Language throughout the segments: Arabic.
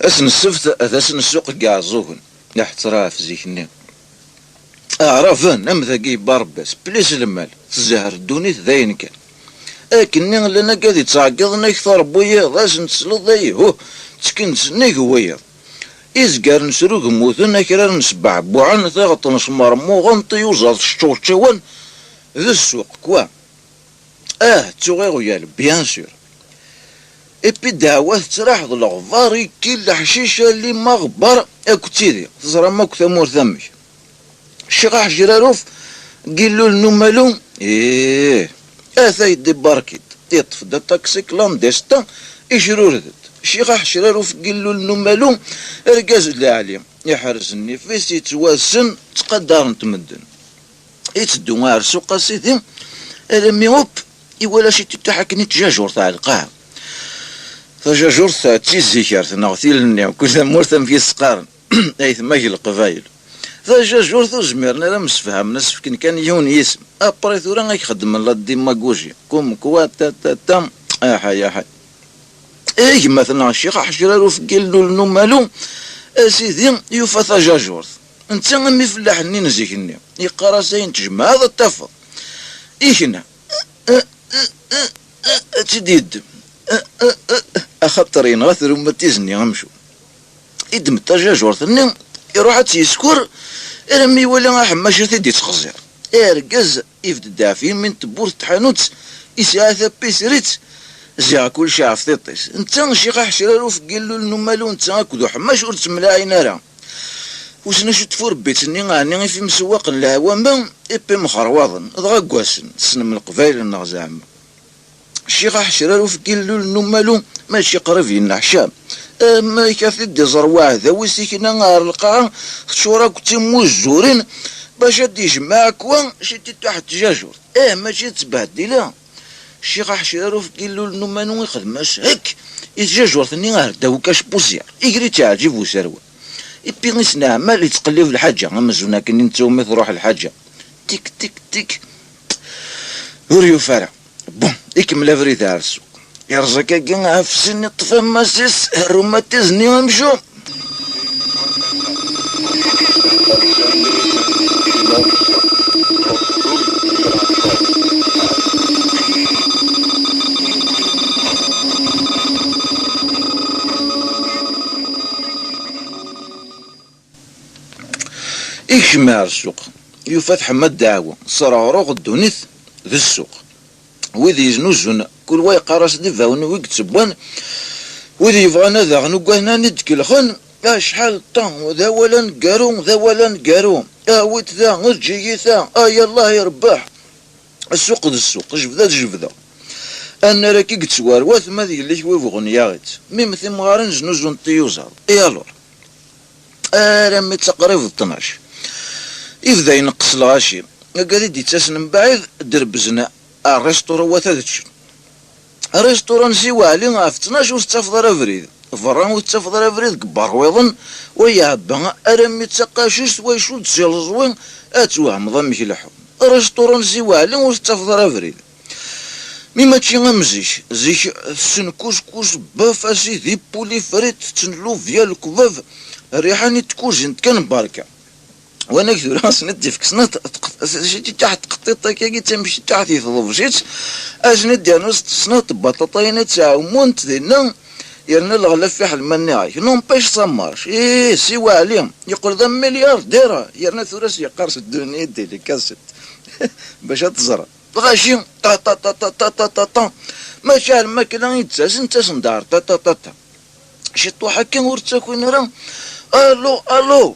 اسن السفت اسن السوق كاع زوغن احترا في زيكني اعرفن ام ذاكي بارباس بليس المال تزهر الدونيت ذاين كان اكني لنا قاعد تعقضنا اكثر بويا غاز نسلط ذاي هو تكنس نيكويا إزقار نسروق موثن أكرار نسبع بوعن ثاغط نسمار موغن طيوزال الشوشوان ذا السوق كوا تغيغو يال بيان سور إبي دعوات تراح ذا الغفاري كل حشيشة اللي مغبر أكو تيدي تزرى ماكو ثمور ثمي الشيخ جراروف قيلو النمالو أثايد دي باركيد يطف دا تاكسي كلانديستا إشرور ذات الشيخ حشراروف قيلو النمالو رقاز العالي يحرز النفس يتوازن تقدر نتمدن يتدو غير سوق سيدي لمي هوب يولا شي تتحكني تجاجور تاع القاع فجاجور تاع تيزيكار تنغثيل النيو كل مرتم في السقارن اي ثماك القبايل فجاجور ثو زميرنا لا مسفهم ناس فكن كان يون يسم ابري ثورا غيخدم لا ديماغوجي كوم كوا تا تا تا يا حي ايه مثلا الشيخ حشراروف قيلو النمالو سيدي يوفا جاجور انت مي فلاح ني نزيكني يقرا سين تجمع هذا التفض إيشنا تديد أخطرين غثر وما تيزني غمشو إدم التجاجور ثني يروح تيسكور رمي ولا حماش تدي تخزر إرقز يفد دافين من تبور تحانوت إساثة بيسريت زيا كل شي عفطيطيس انت شي حشراروف قيلو النمالو انت هاكدو حماش ورت ملاعين راه وسنا شو تفور بيتني غاني في مسواق الهوامة إبي مخروضن ضغا قواسن سن من القبايل النغزام الشيخ حشراروف قيلو النمالو ماشي قريب ينحشام ما يكفي دي زرواع ذا ويسيكنا غار القاع شورا كنتي موزورين باش هادي يجمع كوا شتي تحت جاجور ماشي تبهدلا الشيخ حشراروف قيلو النمالو يخدماش هك يتجاجور ثني غار داو كاش بوزيار يجري تعجب وسروه إبي غيسنا مال يتقلب الحاجة غمزونا كني نتوما تروح الحاجة تيك تيك تيك وريو فارع بون يكمل افري تاع السوق يرزق كي في سن الطفل ماسيس الروماتيزني ومشو يجمع السوق يفتح ما الدعوة صار عروق الدونيث ذي السوق وذي يزنوزن كل واي قارس دي فاون ويكتبوان وذي يبغانا ذا غنوكانا ندك الخن شحال طن ذا ولا نقارو ذا ولا نقارو ويت ذا نرجي ذا يالله يربح السوق ذي السوق جبذا انا راكي كتسوار واثما ذي اللي كوي بغنيا غيت ميم ثم غارن زنوزن طيوزار يالور رمي تقريب 12 يبدا ينقص الغاشي قاعد يتسن من بعيد دربزنا الريستورون وثلاث الريستورون سيوا علي في 12 وستفضل افريد فران وتفضل افريد كبار ويظن ويعبا ارمي تسقاشيس ويشود سيل زوين اتوهم ضمك لحم الريستورون سيوا علي وستفضل افريد ميما تشي غمزيش زيك سن كوسكوس باف اسيدي بولي فريت تنلو فيا الكباف الريحاني تكوزن كان باركه وانا كثر راس ندي فيك سنت شتي تحت قطيطه كي تمشي تحت يضرب شيت اجندي نص سنت بطاطين تاع مونت دينا يرنا الغلف في حل مناعي نون باش سمارش سيوا عليهم يقول ذا مليار ديره يرنا ثلاث يقرص الدنيا ديالي كاسيت باش تزرع غاشي طا طا طا طا طا طا طا ماشي الماكله يتساسن تسن دار طا طا طا شي طوحه كي ورتاكوين راه الو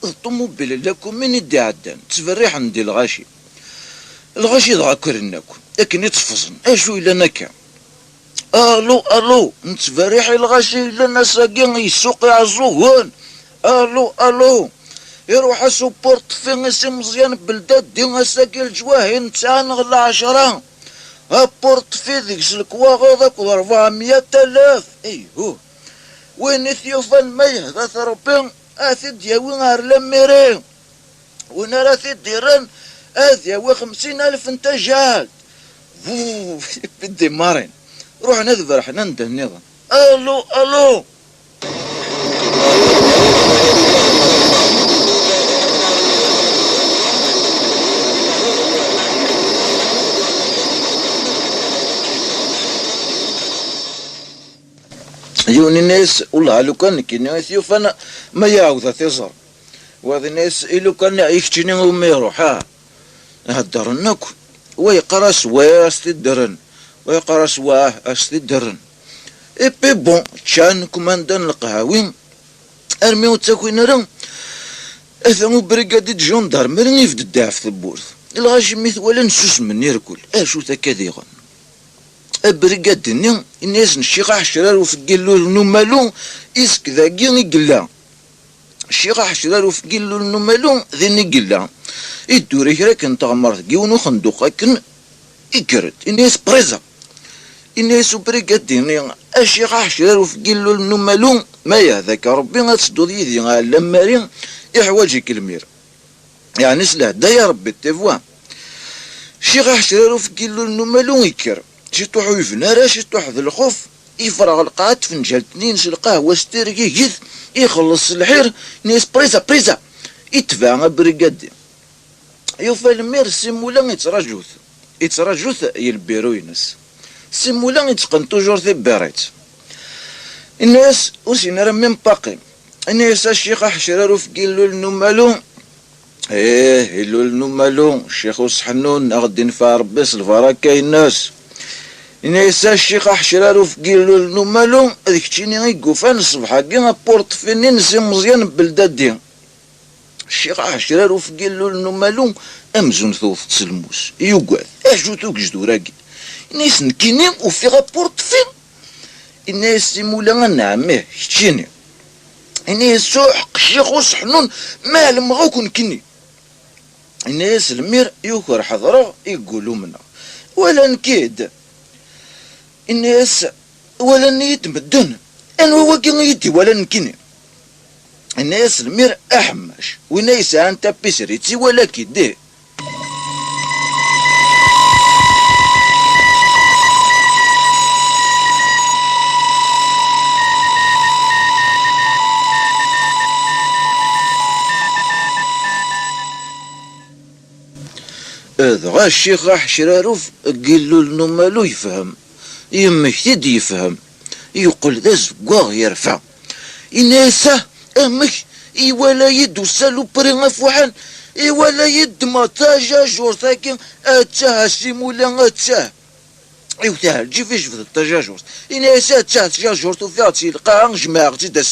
الطوموبيل لكم من يدي عدان تفريح عندي الغاشي ضغا كرناكم لكن يتفصن اشو الا نكا الو نتفريح الغاشي الا ناساكين يسوق يعزوهون الو يروح سوبورت فين سي مزيان بلداد دي ناساكي الجواهن تاع نغلا 10 بورت في ذيك الكواغ هذاك 400,000 ايوه وين ثيوفان ما يهدث ربي اثيد ياوي غير لميرين وين راه ثيد ديران ياوي 50,000 انت جاد بدي مارين روح نذبر حنا ندهني الو يوني الناس والله لو كان كي ثيوفان ما يعاود تيزر وهذا الناس إلو كان يكتشني وما يروح هدر النكو ويقرا سواه استدرن ويقرا سواه استدرن إبي بون كان كوماندان القهاوي أرميو تاكوين راه أثمو بريكادي جوندارمري يفد الداع في البورث الغاشميث ولا نسوس من يركل أشو تكاذيغا بريكادني الناس نشيقا حشرار وفقيلو نمالو إسك ذاكي نقلا الشيخ حشرار وفقيلو نمالو ذي نقلا يدوري راك نتغمر ثقيونو خندوق كن يكرد الناس بريزا الناس بريكاديني الشيخ حشرار وفقيلو نمالو ما يهذاك ربي غتسدو ذي على مارين يحواجك المير يعني سلا دا يا ربي تيفوا الشيخ حشرار وفقيلو نمالو يكر شي طوحو يفنارا شي طوح ذي الخوف يفرغ القاعات فنجال تنين القهوة ستيركي يث يخلص الحير ناس بريزا يتباع بريكادي يوفا المير سيمولا يتراجوث يلبيرو ينس سيمولا يتقن توجور ذي باريت الناس وسينا راه ميم باقي الناس الشيخ حشرارو في قيلو النمالو هلو النمالو الشيخ وسحنون غدي نفع ربي الفراكا الناس الناس الشيخ حشرارو في قيلو النمالو هذيك تشيني يقوفان الصبح كي بورتفيني نسي مزيان بلدادي الشيخ حشرارو في قيلو النمالو امزون ثوث تسلموس يوقف اجو توكجدو راكي الناس نكيني وفيها بورتفين الناس سيمولا نعمه كتشيني الناس سوحق الشيخ وسحنون مالم غوكن كني الناس المير يوكر حضره يقولوا منا ولا نكيد الناس ولا نيت مدن انا واقي يدي ولا نكني الناس المير احمش وناس انت بسريتي ولا كيدي هذا الشيخ حشراروف قيلو النمالو يفهم يمك يفهم يقول ذا زقاغ يرفع إناسا أمك إيوالا يد وسالو بريغا فوحان إيوالا يد مطاجا جورتاكي أتاه سيمولا أتاه إيوتاه الجيفيش في التجاجورت إناسا أتاه تجاجورتو فيها تلقاها جماعة دا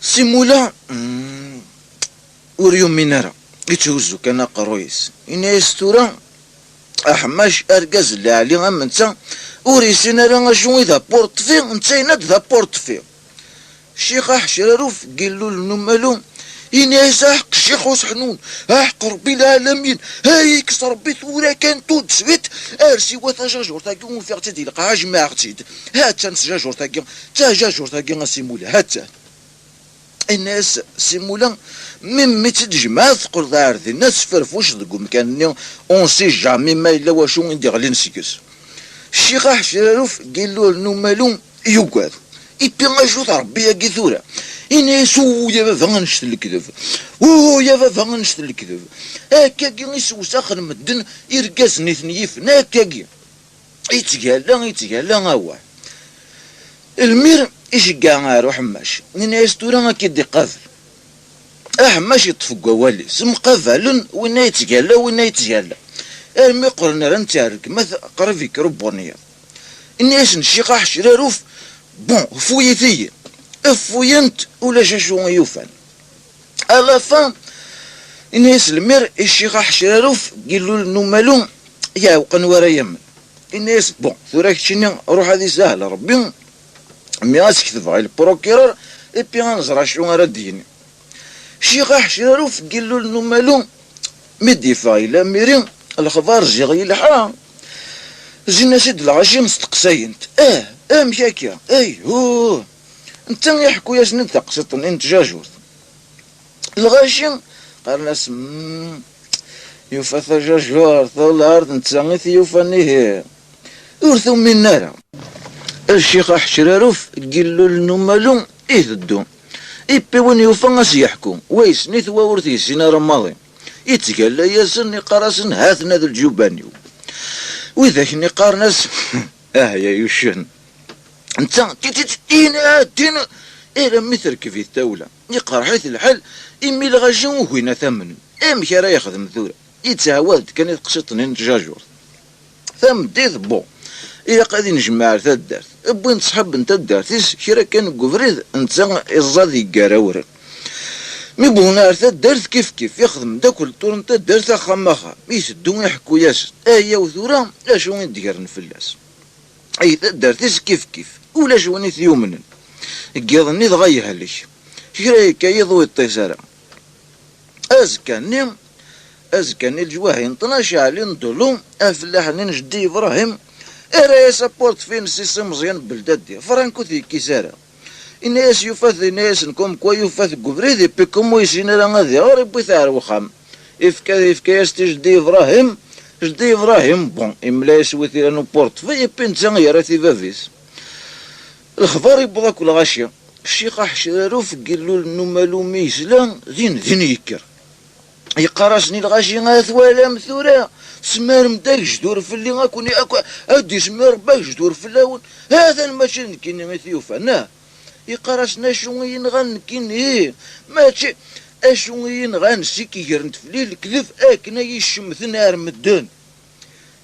سيمولا وريوم منارا يتوزو كان قرويس إناس تورا أحماش أرقاز اللي عليه أما نتا وريسينا راه شنو ذا بورتفي نتاينا ذا بورتفي الشيخ حشراروف قيلو النمالو إناس حق الشيخ وسحنون حق ربي العالمين هايك ربي ثورا كان تود سبيت أرسي وثاجاجور تاكي وفيغ تدي لقاها جماعة تيد هاتا نسجاجور تاكي تاجاجور تاكي سيمولا هاتا الناس سيمولا ميم تتجمع تقول دار ذي الناس فرفوش ذكو مكان اون سي جامي ما الا واشو ندير غلي نسيكس الشيخ حشراروف قيلو النمالو يوكاد إبي غاجوط ربي يا كيثورا إناس يا بابا غنشت الكذب يا بابا غنشت الكذب هكاكي يسوسخ المدن يرقاس نيثنيف هكاكي يتقالا هوا المير يشقا روح حماش الناس تورا كيدي قافل حماش يطفق والي سم قافل وين يتقالا وين يتقالا المي قرنا رنتارك مثل قرفيك ربونيا الناس نشيق حشراروف بون فويتي فوينت ولا شاشو يوفان على فان الناس المير الشيخ حشراروف قيلو النمالو يا وقن ورا يمن الناس بون ثوراك تشني روح هذه سهله ربي مياس كتب على البروكيرور ايبي غنزرع شنو راه ديني الشيخ حشراروف قيلو النمالو مدي فايلا ميرين الخضار جيغي الحرام زينا سيد العشي مستقساينت مشاكيا هو انت يحكو يا سند تقسط انت جاجوث الغاشي قال ناس يوفا ثجاجور ثول الارض انت يوفا نيه ورثو من نارا الشيخ حشراروف قيلو النمالو ذدو إبي وين يوفا غاس يحكو ويس نيثوا ورثي سينا رماضي يتقال ياسن يقراسن هاثنا ذا الجبانيو وإذا كني قارناس يا يوشن انت تينا إلا مثل كيف التولة يقرحيت الحل إمي الغاجي وهنا ثمن إمك راه يخدم ثورة يتعود كان يتقشطني نتجاجور ثم ديت بون إلا قاعدين نجمع ثا الدارت بوين تصحب انت الدارت كيرا كان كوفريد انت الزاد يقراور مي بونا ثا الدارت كيف يخدم داك الطور انت الدارت خماخا يسدو يحكو ياسر ايا وثورة اش وين ديرن فلاس اي ثا الدارت كيف ولا شوين ثيومنن قيضني ضغيها ليش كيرا كيضوي الطيسارة أزكاني الجواه ينطناش علي نضلو أفلاح نجدي إبراهيم إرا سابورت فين سيسي مزيان بلدادي فرانكو ذي كيسارة إناس يفاث إناس نكم كوا يفاث قبريدي بكم ويسين راه غادي غير بيثار وخام إفكا يستي جدي إبراهيم بون إملا يسوي ثيرانو بورتفي بنتان يراتي فافيس الخبار يبغى كل غاشية الشيخ حشرارو فقلو لنو مالو ميسلان ذين يكر يقراسني الغاشي غاثوالا مثورا سمار مداك جدور في اللي غاكوني ادي سمار باك جدور في اللون هذا الماشي نكيني مثيوفا نا يقراسنا شوين غنكيني ماشي اشوين غنسي كيرنت في الليل كذف اكنا يشمث نار مدان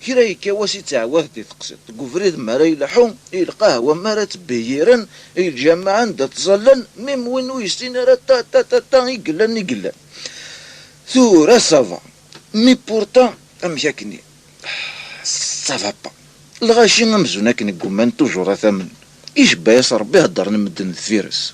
كيرا يكواسي تعواه دي تقصد قفريد مرا يلحون القهوة مرا تبييرن الجماعة دا تظلن ميم وين ويستين راه تا يقلن ثورة سافا مي بورتان امشاكني سافا با الغاشي غمزونا كني كومان توجور ثمن ايش بايس ربي هدرنا مدن الفيرس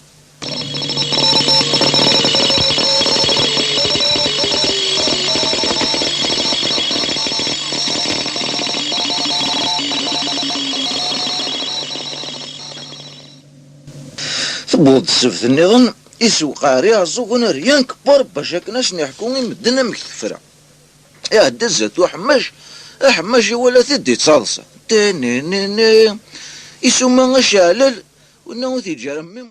ثبوت السبت النظام يسوق عريا زوغنا ريان كبار باش هكناش نحكوني مدنا مكتفرة يا دزت وحماش ولا ثدي تصالصة تاني يسوما غشالل وناو ثي جرم